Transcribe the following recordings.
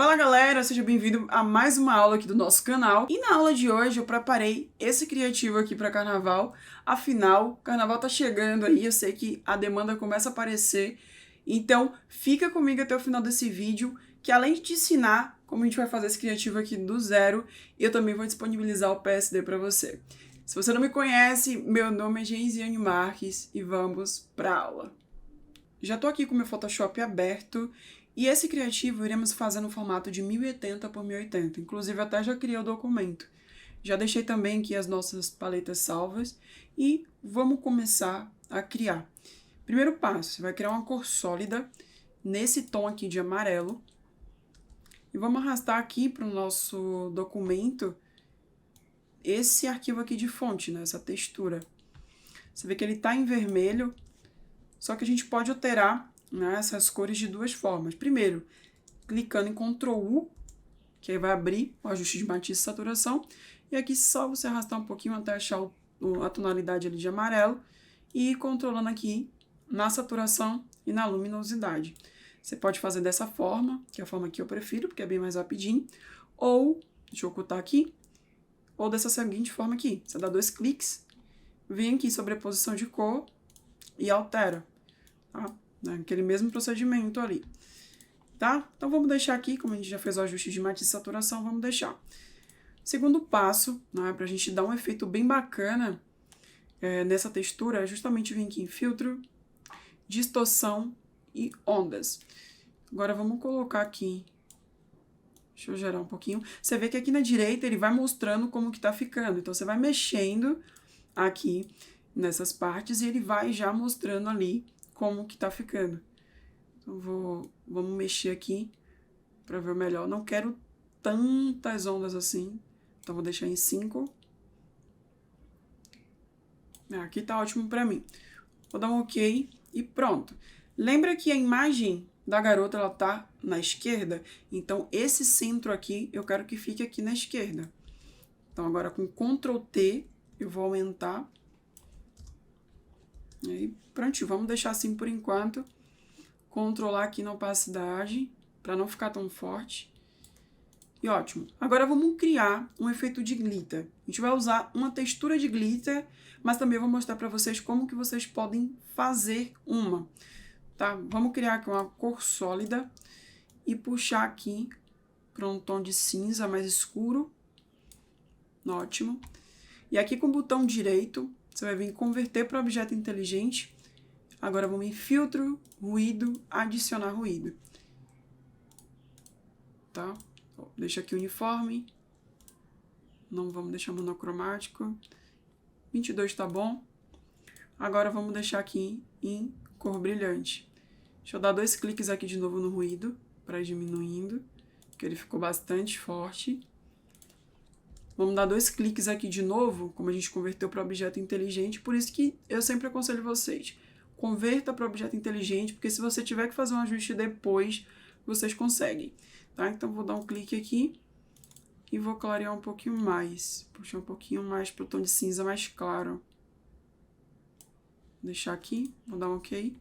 Fala galera, seja bem-vindo a mais uma aula aqui do nosso canal. E na aula de hoje eu preparei esse criativo aqui para carnaval. Afinal, carnaval tá chegando aí, eu sei que a demanda começa a aparecer. Então fica comigo até o final desse vídeo, que além de te ensinar como a gente vai fazer esse criativo aqui do zero, eu também vou disponibilizar o PSD para você. Se você não me conhece, meu nome é Geisiane Marques e vamos para a aula. Já tô aqui com o meu Photoshop aberto. E esse criativo iremos fazer no formato de 1080 por 1080, inclusive até já criei o documento. Já deixei também aqui as nossas paletas salvas e vamos começar a criar. Primeiro passo, você vai criar uma cor sólida nesse tom aqui de amarelo. E vamos arrastar aqui para o nosso documento esse arquivo aqui de fonte, né, essa textura. Você vê que ele está em vermelho, só que a gente pode alterar essas cores de duas formas. Primeiro, clicando em Ctrl U, que aí vai abrir o ajuste de matiz e saturação. E aqui só você arrastar um pouquinho até achar a tonalidade ali de amarelo e ir controlando aqui na saturação e na luminosidade. Você pode fazer dessa forma, que é a forma que eu prefiro, porque é bem mais rapidinho. Ou, deixa eu ocultar aqui, ou dessa seguinte forma aqui. Você dá 2 cliques, vem aqui sobre a posição de cor e altera, tá? Aquele mesmo procedimento ali, tá? Então, vamos deixar aqui, como a gente já fez o ajuste de matiz e saturação, vamos deixar. Segundo passo, né, para a gente dar um efeito bem bacana nessa textura, é justamente vir aqui em filtro, distorção e ondas. Agora, vamos colocar aqui, deixa eu gerar um pouquinho. Você vê que aqui na direita ele vai mostrando como que tá ficando. Então, você vai mexendo aqui nessas partes e ele vai já mostrando ali como que tá ficando. Então, vamos mexer aqui para ver melhor. Não quero tantas ondas assim, então vou deixar em 5. Aqui tá ótimo para mim. Vou dar um OK e pronto. Lembra que a imagem da garota, ela tá na esquerda? Então, esse centro aqui, eu quero que fique aqui na esquerda. Então, agora com Ctrl T, eu vou aumentar. E aí, pronto, vamos deixar assim por enquanto. Controlar aqui na opacidade, para não ficar tão forte. E ótimo. Agora vamos criar um efeito de glitter. A gente vai usar uma textura de glitter, mas também vou mostrar para vocês como que vocês podem fazer uma. Tá? Vamos criar aqui uma cor sólida e puxar aqui para um tom de cinza mais escuro. Ótimo. E aqui com o botão direito, você vai vir em converter para objeto inteligente. Agora vamos em filtro, ruído, adicionar ruído. Tá? Deixa aqui uniforme. Não vamos deixar monocromático. 22 tá bom. Agora vamos deixar aqui em cor brilhante. Deixa eu dar 2 cliques aqui de novo no ruído, para ir diminuindo, porque ele ficou bastante forte. Vamos dar 2 cliques aqui de novo, como a gente converteu para objeto inteligente, por isso que eu sempre aconselho vocês. Converta para objeto inteligente, porque se você tiver que fazer um ajuste depois, vocês conseguem. Tá? Então, vou dar um clique aqui e vou clarear um pouquinho mais. Puxar um pouquinho mais para o tom de cinza mais claro. Vou deixar aqui, vou dar um OK.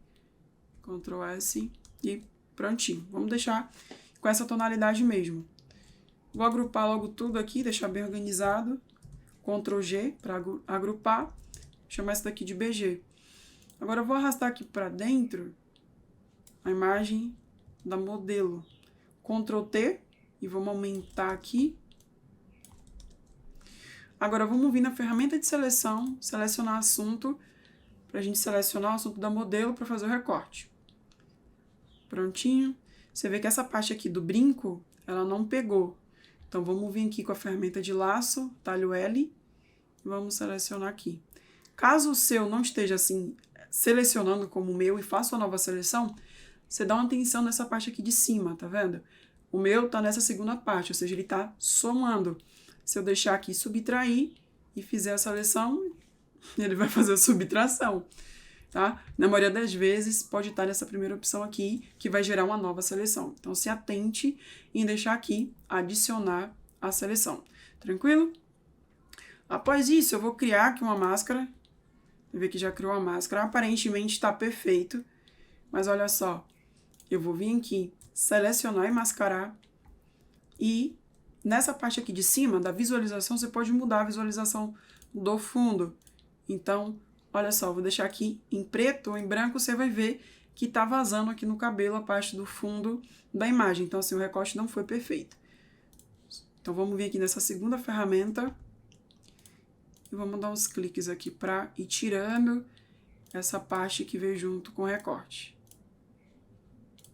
Ctrl S e prontinho. Vamos deixar com essa tonalidade mesmo. Vou agrupar logo tudo aqui, deixar bem organizado. Ctrl G para agrupar. Chamar isso daqui de BG. Agora eu vou arrastar aqui para dentro a imagem da modelo. Ctrl T e vamos aumentar aqui. Agora vamos vir na ferramenta de seleção, selecionar assunto, para a gente selecionar o assunto da modelo para fazer o recorte. Prontinho. Você vê que essa parte aqui do brinco, ela não pegou. Então vamos vir aqui com a ferramenta de laço, talho L, e vamos selecionar aqui. Caso o seu não esteja assim, selecionando como o meu e faça uma nova seleção, você dá uma atenção nessa parte aqui de cima, tá vendo? O meu tá nessa segunda parte, ou seja, ele tá somando. Se eu deixar aqui subtrair e fizer a seleção, ele vai fazer a subtração, tá? Na maioria das vezes, pode estar nessa primeira opção aqui, que vai gerar uma nova seleção. Então, se atente em deixar aqui, adicionar a seleção. Tranquilo? Após isso, eu vou criar aqui uma máscara. Você vê que já criou a máscara. Aparentemente está perfeito. Mas olha só. Eu vou vir aqui, selecionar e mascarar. E nessa parte aqui de cima, da visualização, você pode mudar a visualização do fundo. Então, olha só, vou deixar aqui em preto ou em branco, você vai ver que tá vazando aqui no cabelo a parte do fundo da imagem. Então, assim, o recorte não foi perfeito. Então, vamos vir aqui nessa segunda ferramenta e vamos dar uns cliques aqui para ir tirando essa parte que veio junto com o recorte.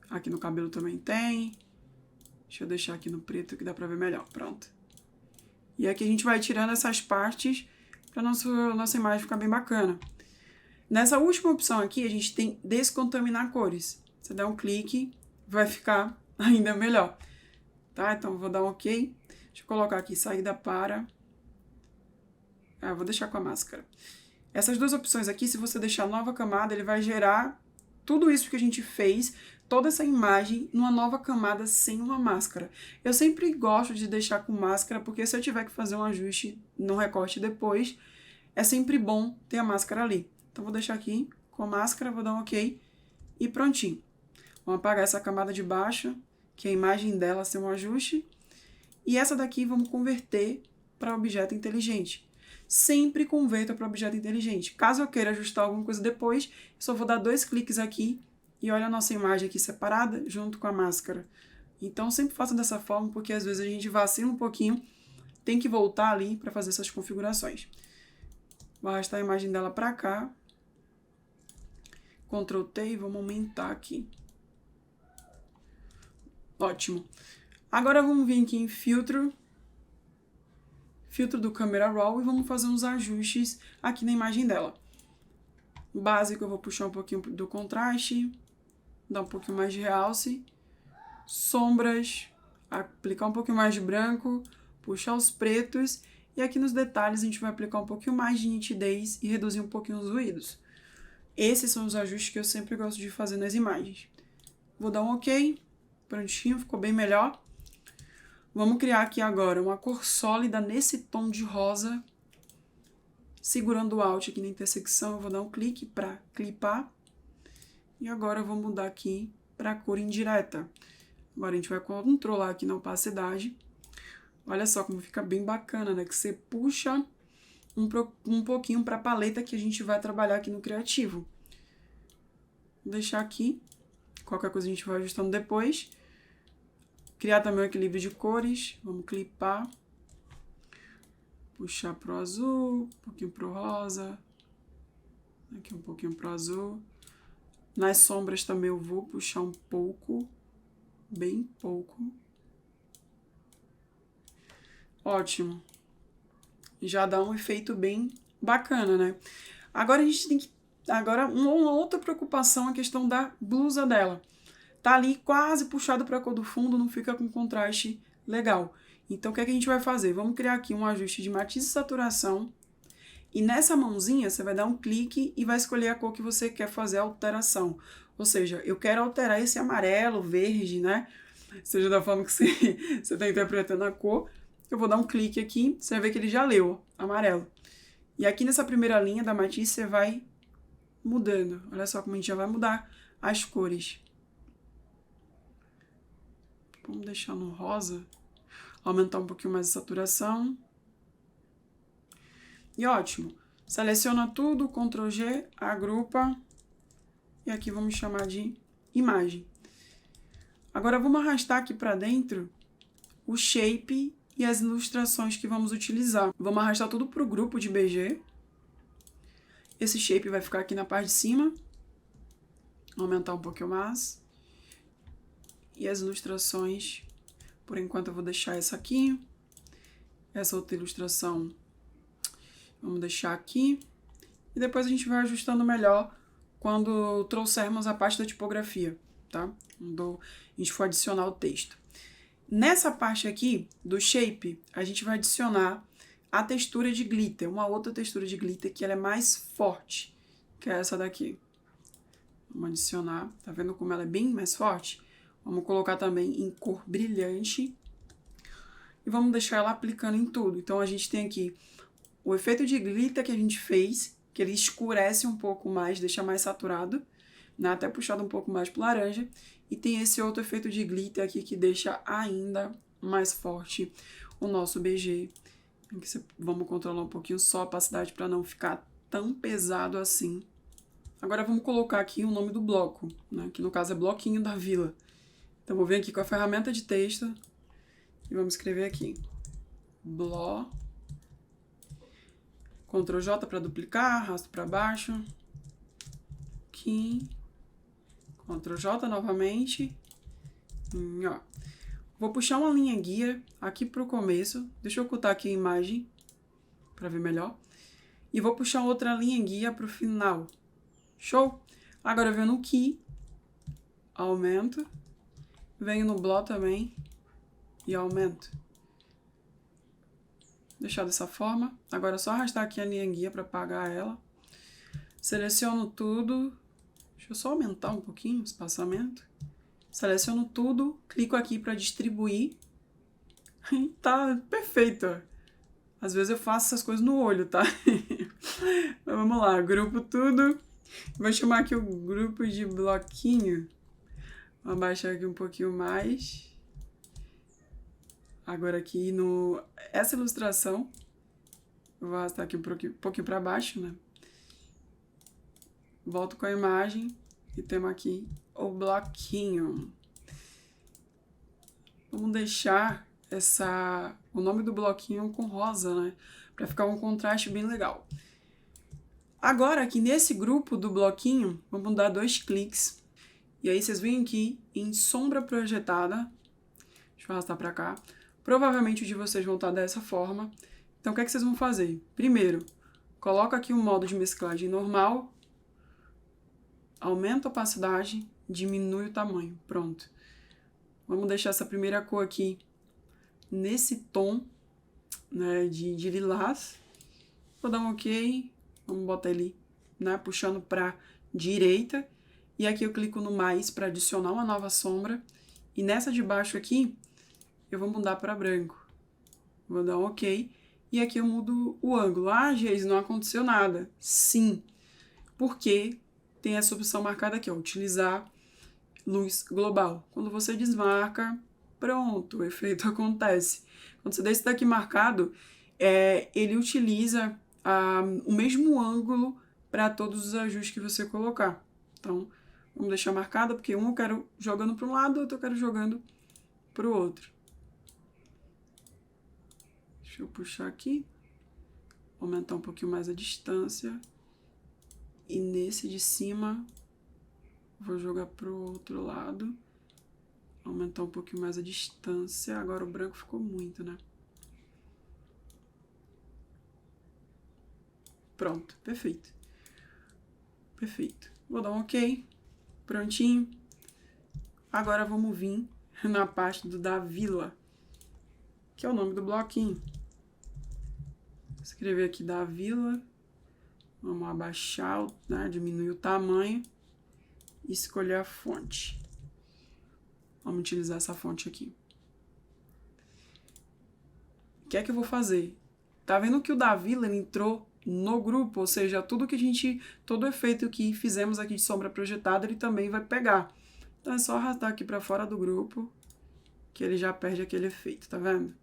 Aqui no cabelo também tem. Deixa eu deixar aqui no preto que dá para ver melhor. Pronto. E aqui a gente vai tirando essas partes para nossa imagem ficar bem bacana. Nessa última opção aqui, a gente tem descontaminar cores. Você dá um clique, vai ficar ainda melhor. Tá? Então, eu vou dar um OK. Deixa eu colocar aqui saída para... vou deixar com a máscara. Essas duas opções aqui, se você deixar nova camada, ele vai gerar tudo isso que a gente fez, toda essa imagem, numa nova camada sem uma máscara. Eu sempre gosto de deixar com máscara, porque se eu tiver que fazer um ajuste no recorte depois, é sempre bom ter a máscara ali. Então, vou deixar aqui com a máscara, vou dar um OK e prontinho. Vamos apagar essa camada de baixo, que é a imagem dela ser um ajuste. E essa daqui vamos converter para objeto inteligente. Sempre converta para objeto inteligente. Caso eu queira ajustar alguma coisa depois, eu só vou dar 2 cliques aqui e olha a nossa imagem aqui separada junto com a máscara. Então, sempre faça dessa forma, porque às vezes a gente vacila um pouquinho, tem que voltar ali para fazer essas configurações. Vou arrastar a imagem dela para cá. Ctrl T e vamos aumentar aqui. Ótimo. Agora vamos vir aqui em filtro do Camera Raw e vamos fazer uns ajustes aqui na imagem dela. Básico, eu vou puxar um pouquinho do contraste, dar um pouquinho mais de realce, sombras, aplicar um pouquinho mais de branco, puxar os pretos e aqui nos detalhes a gente vai aplicar um pouquinho mais de nitidez e reduzir um pouquinho os ruídos. Esses são os ajustes que eu sempre gosto de fazer nas imagens. Vou dar um OK, prontinho, ficou bem melhor. Vamos criar aqui agora uma cor sólida nesse tom de rosa. Segurando o Alt aqui na intersecção, eu vou dar um clique para clipar. E agora eu vou mudar aqui para a cor indireta. Agora a gente vai controlar aqui na opacidade. Olha só como fica bem bacana, né? Que você puxa um pouquinho para a paleta que a gente vai trabalhar aqui no criativo. Vou deixar aqui. Qualquer coisa a gente vai ajustando depois. Criar também um equilíbrio de cores. Vamos clipar. Puxar pro azul, um pouquinho pro rosa. Aqui um pouquinho pro azul. Nas sombras também eu vou puxar um pouco. Bem pouco. Ótimo. Já dá um efeito bem bacana, né? Agora a gente tem que... Agora, uma outra preocupação é a questão da blusa dela. Tá ali quase puxado para a cor do fundo, não fica com contraste legal. Então, o que é que a gente vai fazer? Vamos criar aqui um ajuste de matiz e saturação. E nessa mãozinha, você vai dar um clique e vai escolher a cor que você quer fazer a alteração. Ou seja, eu quero alterar esse amarelo, verde, né? Seja da forma que você está interpretando a cor. Eu vou dar um clique aqui, você vai ver que ele já leu, amarelo. E aqui nessa primeira linha da matiz, você vai mudando. Olha só como a gente já vai mudar as cores. Vamos deixar no rosa. Aumentar um pouquinho mais a saturação. E ótimo. Seleciona tudo, Ctrl G, agrupa. E aqui vamos chamar de imagem. Agora vamos arrastar aqui para dentro o shape e as ilustrações que vamos utilizar. Vamos arrastar tudo para o grupo de BG. Esse shape vai ficar aqui na parte de cima. Aumentar um pouquinho mais. E as ilustrações, por enquanto eu vou deixar essa aqui. Essa outra ilustração, vamos deixar aqui. E depois a gente vai ajustando melhor quando trouxermos a parte da tipografia, tá? Quando a gente for adicionar o texto. Nessa parte aqui do shape, a gente vai adicionar a textura de glitter, uma outra textura de glitter que ela é mais forte, que é essa daqui. Vamos adicionar, tá vendo como ela é bem mais forte? Vamos colocar também em cor brilhante e vamos deixar ela aplicando em tudo. Então, a gente tem aqui o efeito de glitter que a gente fez, que ele escurece um pouco mais, deixa mais saturado, né? Até puxado um pouco mais pro laranja. E tem esse outro efeito de glitter aqui que deixa ainda mais forte o nosso BG. Vamos controlar um pouquinho só a opacidade para não ficar tão pesado assim. Agora vamos colocar aqui o nome do bloco, né? Que no caso é bloquinho da vila. Então vou vir aqui com a ferramenta de texto e vamos escrever aqui. Ctrl J para duplicar, arrasto para baixo. Aqui. Ctrl J novamente. Ó. Vou puxar uma linha guia aqui para o começo. Deixa eu ocultar aqui a imagem para ver melhor. E vou puxar outra linha guia para o final. Show? Agora eu venho no Key, aumento. Venho no Blur também e aumento. Deixar dessa forma. Agora é só arrastar aqui a linha guia para apagar ela. Seleciono tudo. Deixa eu só aumentar um pouquinho o espaçamento. Seleciono tudo, clico aqui para distribuir. Tá perfeito. Às vezes eu faço essas coisas no olho, tá? Vamos lá, grupo tudo. Vou chamar aqui o grupo de bloquinho. Vou abaixar aqui um pouquinho mais. Agora aqui essa ilustração, eu vou arrastar aqui um pouquinho para baixo, né? Volto com a imagem e temos aqui o bloquinho. Vamos deixar o nome do bloquinho com rosa, né? Para ficar um contraste bem legal. Agora, aqui nesse grupo do bloquinho, vamos dar 2 cliques. E aí vocês vêm aqui em sombra projetada. Deixa eu arrastar para cá. Provavelmente o de vocês vão estar dessa forma. Então, o que é que vocês vão fazer? Primeiro, coloca aqui o modo de mesclagem normal. Aumenta a opacidade, diminui o tamanho. Pronto. Vamos deixar essa primeira cor aqui nesse tom, né, de lilás. Vou dar um OK. Vamos botar ele, né, puxando para direita. E aqui eu clico no mais para adicionar uma nova sombra. E nessa de baixo aqui, eu vou mudar para branco. Vou dar um OK. E aqui eu mudo o ângulo. Ah, Geise, não aconteceu nada. Sim, porque tem essa opção marcada aqui, ó, utilizar luz global. Quando você desmarca, pronto, o efeito acontece. Quando você deixa isso daqui marcado, ele utiliza o mesmo ângulo para todos os ajustes que você colocar. Então, vamos deixar marcado, porque um eu quero jogando para um lado, outro eu quero jogando para o outro. Deixa eu puxar aqui, aumentar um pouquinho mais a distância. E nesse de cima, vou jogar para o outro lado. Aumentar um pouquinho mais a distância. Agora o branco ficou muito, né? Pronto, perfeito. Perfeito. Vou dar um OK. Prontinho. Agora vamos vir na parte da vila, que é o nome do bloquinho. Vou escrever aqui da vila. Vamos abaixar, né, diminuir o tamanho e escolher a fonte. Vamos utilizar essa fonte aqui. O que é que eu vou fazer? Tá vendo que o da vila ele entrou no grupo, ou seja, todo o efeito que fizemos aqui de sombra projetada, ele também vai pegar. Então é só arrastar aqui para fora do grupo, que ele já perde aquele efeito, tá vendo?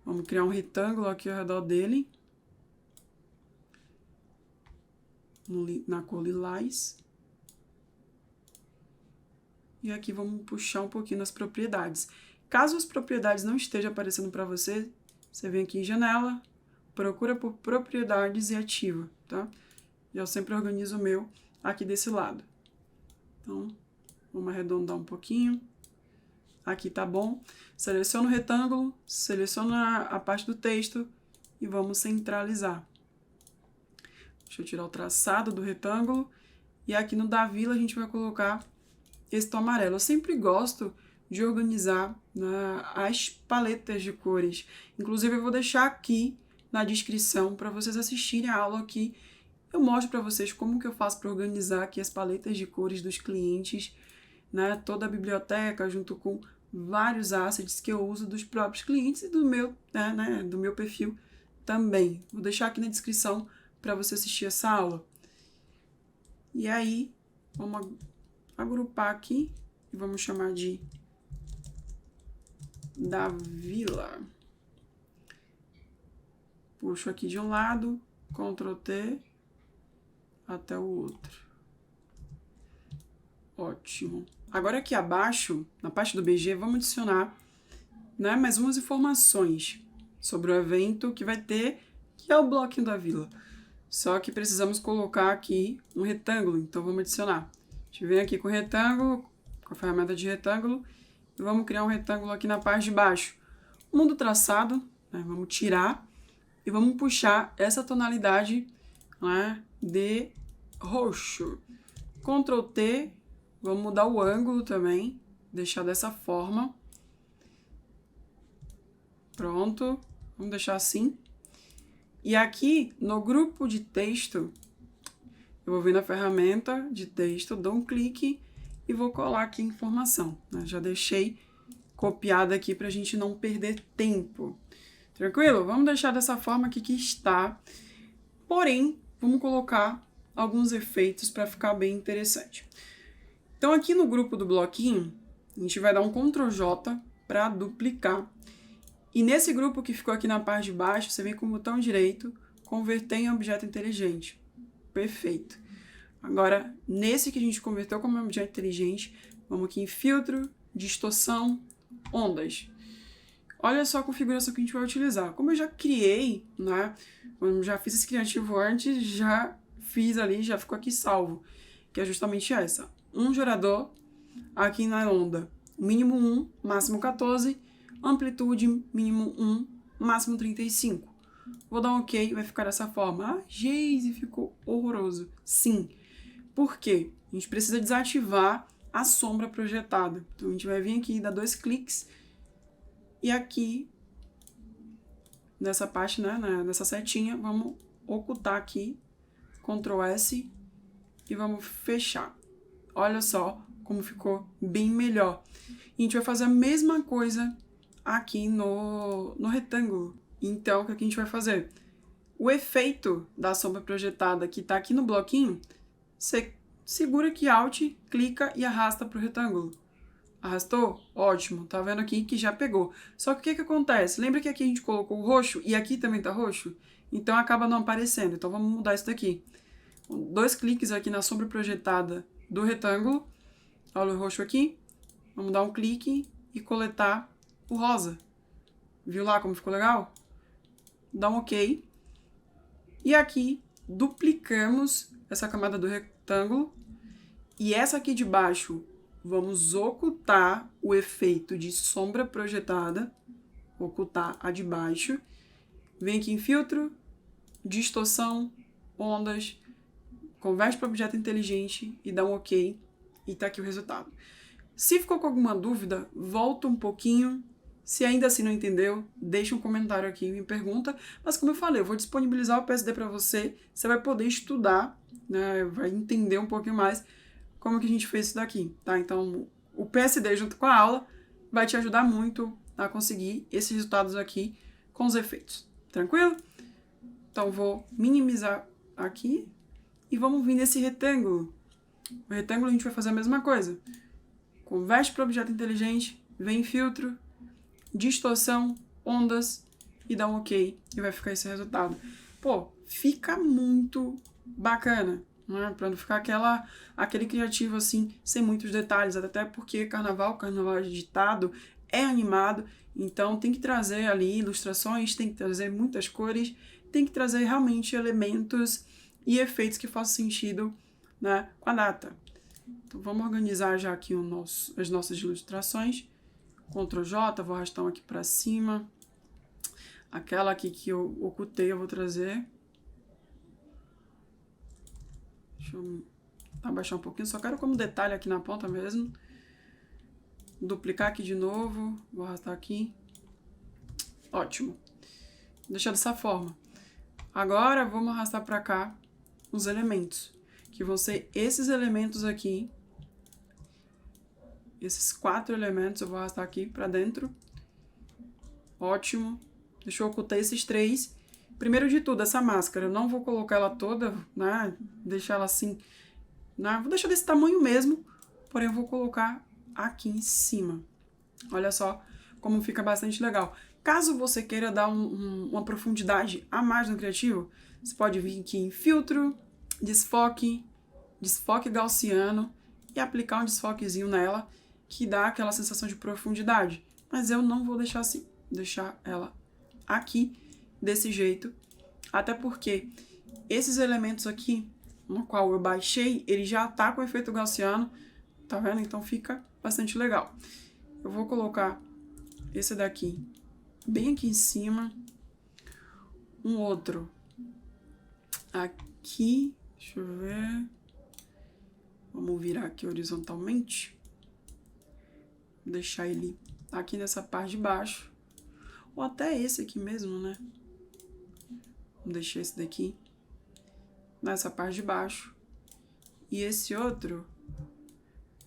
Vamos criar um retângulo aqui ao redor dele. Na cor lilás. E aqui vamos puxar um pouquinho nas propriedades. Caso as propriedades não estejam aparecendo para você, você vem aqui em janela, procura por propriedades e ativa, tá? E eu sempre organizo o meu aqui desse lado. Então, vamos arredondar um pouquinho. Aqui tá bom. Seleciona o retângulo, seleciona a parte do texto e vamos centralizar. Deixa eu tirar o traçado do retângulo. E aqui no da vila a gente vai colocar esse tom amarelo. Eu sempre gosto de organizar, né, as paletas de cores. Inclusive eu vou deixar aqui na descrição para vocês assistirem a aula aqui. Eu mostro para vocês como que eu faço para organizar aqui as paletas de cores dos clientes, né, toda a biblioteca junto com vários assets que eu uso dos próprios clientes e do meu, do meu perfil também. Vou deixar aqui na descrição para você assistir essa aula. E aí, vamos agrupar aqui e vamos chamar de da vila. Puxo aqui de um lado, Ctrl T, até o outro. Ótimo. Agora aqui abaixo, na parte do BG, vamos adicionar, né, mais umas informações sobre o evento que vai ter, que é o bloquinho da vila. Só que precisamos colocar aqui um retângulo, então vamos adicionar. A gente vem aqui com o retângulo, com a ferramenta de retângulo, e vamos criar um retângulo aqui na parte de baixo. O mundo traçado, né, vamos tirar e vamos puxar essa tonalidade, né, de roxo. Ctrl T, vamos mudar o ângulo também, deixar dessa forma. Pronto, vamos deixar assim. E aqui, no grupo de texto, eu vou vir na ferramenta de texto, dou um clique e vou colar aqui a informação, né? Já deixei copiada aqui para a gente não perder tempo. Tranquilo? Vamos deixar dessa forma aqui que está. Porém, vamos colocar alguns efeitos para ficar bem interessante. Então, aqui no grupo do bloquinho, a gente vai dar um Ctrl J para duplicar. E nesse grupo que ficou aqui na parte de baixo, você vem com o botão direito, converter em objeto inteligente. Perfeito. Agora, nesse que a gente converteu como objeto inteligente, vamos aqui em filtro, distorção, ondas. Olha só a configuração que a gente vai utilizar. Como eu já criei, né? Eu já fiz esse criativo antes, já fiz ali, já ficou aqui salvo. Que é justamente essa. Um gerador aqui na onda. Mínimo 1, máximo 14. Amplitude mínimo 1, máximo 35. Vou dar um OK, vai ficar dessa forma. Ah, Geise, ficou horroroso. Sim. Por quê? A gente precisa desativar a sombra projetada. Então, a gente vai vir aqui, dar 2 cliques. E aqui, nessa parte, né, nessa setinha, vamos ocultar aqui. Ctrl S. E vamos fechar. Olha só como ficou bem melhor. E a gente vai fazer a mesma coisa aqui no retângulo. Então, o que a gente vai fazer? O efeito da sombra projetada que está aqui no bloquinho, você segura aqui Alt, clica e arrasta para o retângulo. Arrastou? Ótimo. Tá vendo aqui que já pegou. Só que o que acontece? Lembra que aqui a gente colocou o roxo e aqui também tá roxo? Então, acaba não aparecendo. Então, vamos mudar isso daqui. 2 cliques aqui na sombra projetada do retângulo. Olha o roxo aqui. Vamos dar um clique e coletar o rosa. Viu lá como ficou legal? Dá um OK. E aqui, duplicamos essa camada do retângulo. E essa aqui de baixo, vamos ocultar o efeito de sombra projetada. Ocultar a de baixo. Vem aqui em filtro, distorção, ondas, converte para objeto inteligente e dá um OK. E tá aqui o resultado. Se ficou com alguma dúvida, volta um pouquinho. Se ainda assim não entendeu, deixa um comentário aqui e me pergunta. Mas como eu falei, eu vou disponibilizar o PSD para você. Você vai poder estudar, né? Vai entender um pouquinho mais como que a gente fez isso daqui, tá? Então, o PSD junto com a aula vai te ajudar muito a conseguir esses resultados aqui com os efeitos. Tranquilo? Então, vou minimizar aqui e vamos vir nesse retângulo. O retângulo a gente vai fazer a mesma coisa. Converte para objeto inteligente, vem em filtro, distorção, ondas e dá um OK e vai ficar esse resultado. Pô, fica muito bacana, né? Para não ficar aquele criativo assim, sem muitos detalhes, até porque carnaval agitado, é animado, então tem que trazer ali ilustrações, tem que trazer muitas cores, tem que trazer realmente elementos e efeitos que façam sentido, né, com a data. Então vamos organizar já aqui as nossas ilustrações. Ctrl J, vou arrastar um aqui para cima. Aquela aqui que eu ocultei eu vou trazer. Deixa eu abaixar um pouquinho, só quero como detalhe aqui na ponta mesmo. Duplicar aqui de novo, vou arrastar aqui. Ótimo. Vou deixar dessa forma. Agora vamos arrastar para cá os elementos, que vão ser esses elementos aqui. Esses 4 elementos eu vou arrastar aqui para dentro. Ótimo. Deixa eu ocultar esses 3. Primeiro de tudo, essa máscara, eu não vou colocar ela toda, né? Deixar ela assim, né? Vou deixar desse tamanho mesmo, porém eu vou colocar aqui em cima. Olha só como fica bastante legal. Caso você queira dar uma profundidade a mais no criativo, você pode vir aqui em filtro, desfoque gaussiano e aplicar um desfoquezinho nela que dá aquela sensação de profundidade. Mas eu não vou deixar assim, deixar ela aqui desse jeito, até porque esses elementos aqui, no qual eu baixei, ele já tá com efeito gaussiano, tá vendo? Então fica bastante legal. Eu vou colocar esse daqui bem aqui em cima, um outro aqui, deixa eu ver, vamos virar aqui horizontalmente, vou deixar ele aqui nessa parte de baixo, ou até esse aqui mesmo, né? Vou deixar esse daqui nessa parte de baixo, e esse outro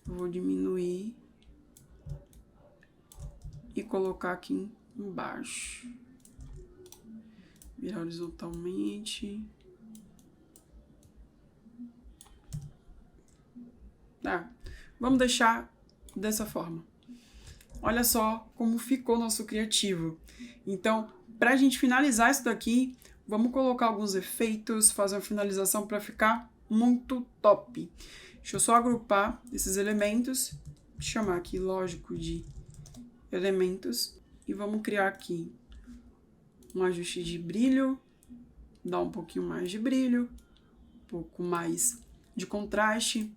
eu vou diminuir e colocar aqui embaixo, virar horizontalmente. Tá, vamos deixar dessa forma. Olha só como ficou nosso criativo. Então, pra gente finalizar isso daqui, vamos colocar alguns efeitos, fazer uma finalização para ficar muito top. Deixa eu só agrupar esses elementos, chamar aqui, lógico, de elementos, e vamos criar aqui um ajuste de brilho, dar um pouquinho mais de brilho, um pouco mais de contraste.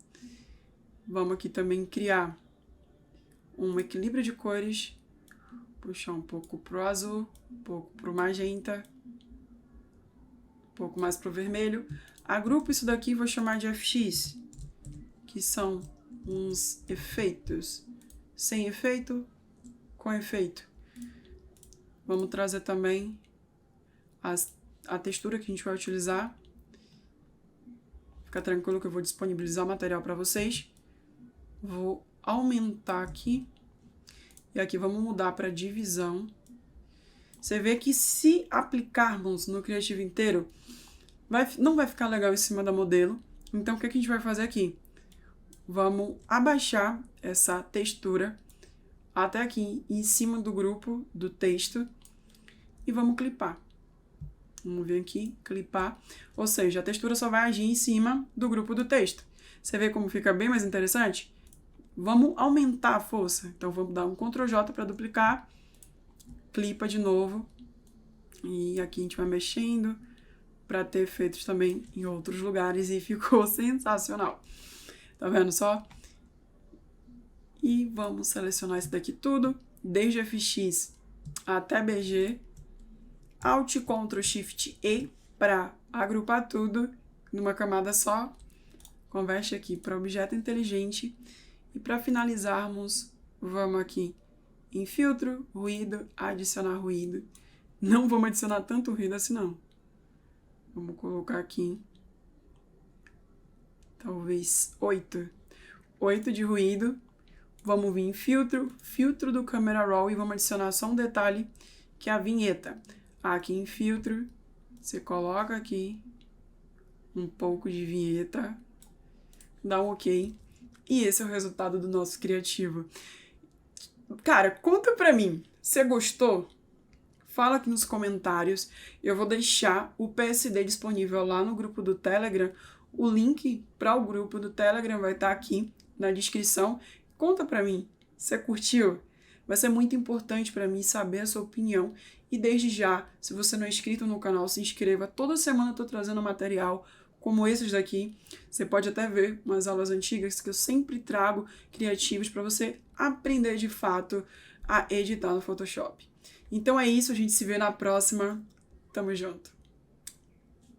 Vamos aqui também criar um equilíbrio de cores, puxar um pouco pro azul, um pouco pro magenta, um pouco mais pro vermelho. Agrupo isso daqui e vou chamar de FX, que são uns efeitos. Sem efeito, com efeito. Vamos trazer também a textura que a gente vai utilizar. Fica tranquilo que eu vou disponibilizar o material para vocês. Vou aumentar aqui. E aqui vamos mudar para divisão. Você vê que se aplicarmos no criativo inteiro, não vai ficar legal em cima da modelo. Então, o que a gente vai fazer aqui? Vamos abaixar essa textura até aqui em cima do grupo do texto e vamos clipar. Vamos vir aqui, clipar. Ou seja, a textura só vai agir em cima do grupo do texto. Você vê como fica bem mais interessante? Vamos aumentar a força. Então, vamos dar um Ctrl J para duplicar. Clipa de novo. E aqui a gente vai mexendo para ter efeitos também em outros lugares. E ficou sensacional. Tá vendo só? E vamos selecionar isso daqui tudo. Desde FX até BG. Alt, Ctrl, Shift, E para agrupar tudo numa camada só. Converte aqui para objeto inteligente. E para finalizarmos, vamos aqui em filtro, ruído, adicionar ruído. Não vamos adicionar tanto ruído assim não. Vamos colocar aqui, talvez 8. 8 de ruído. Vamos vir em filtro, filtro do Camera Raw e vamos adicionar só um detalhe, que é a vinheta. Aqui em filtro, você coloca aqui um pouco de vinheta, dá um OK. E esse é o resultado do nosso criativo. Cara, conta pra mim, você gostou? Fala aqui nos comentários. Eu vou deixar o PSD disponível lá no grupo do Telegram. O link para o grupo do Telegram vai estar aqui na descrição. Conta pra mim, você curtiu? Vai ser muito importante para mim saber a sua opinião. E desde já, se você não é inscrito no canal, se inscreva. Toda semana eu tô trazendo material como esses daqui. Você pode até ver umas aulas antigas que eu sempre trago criativos para você aprender de fato a editar no Photoshop. Então é isso, a gente se vê na próxima. Tamo junto!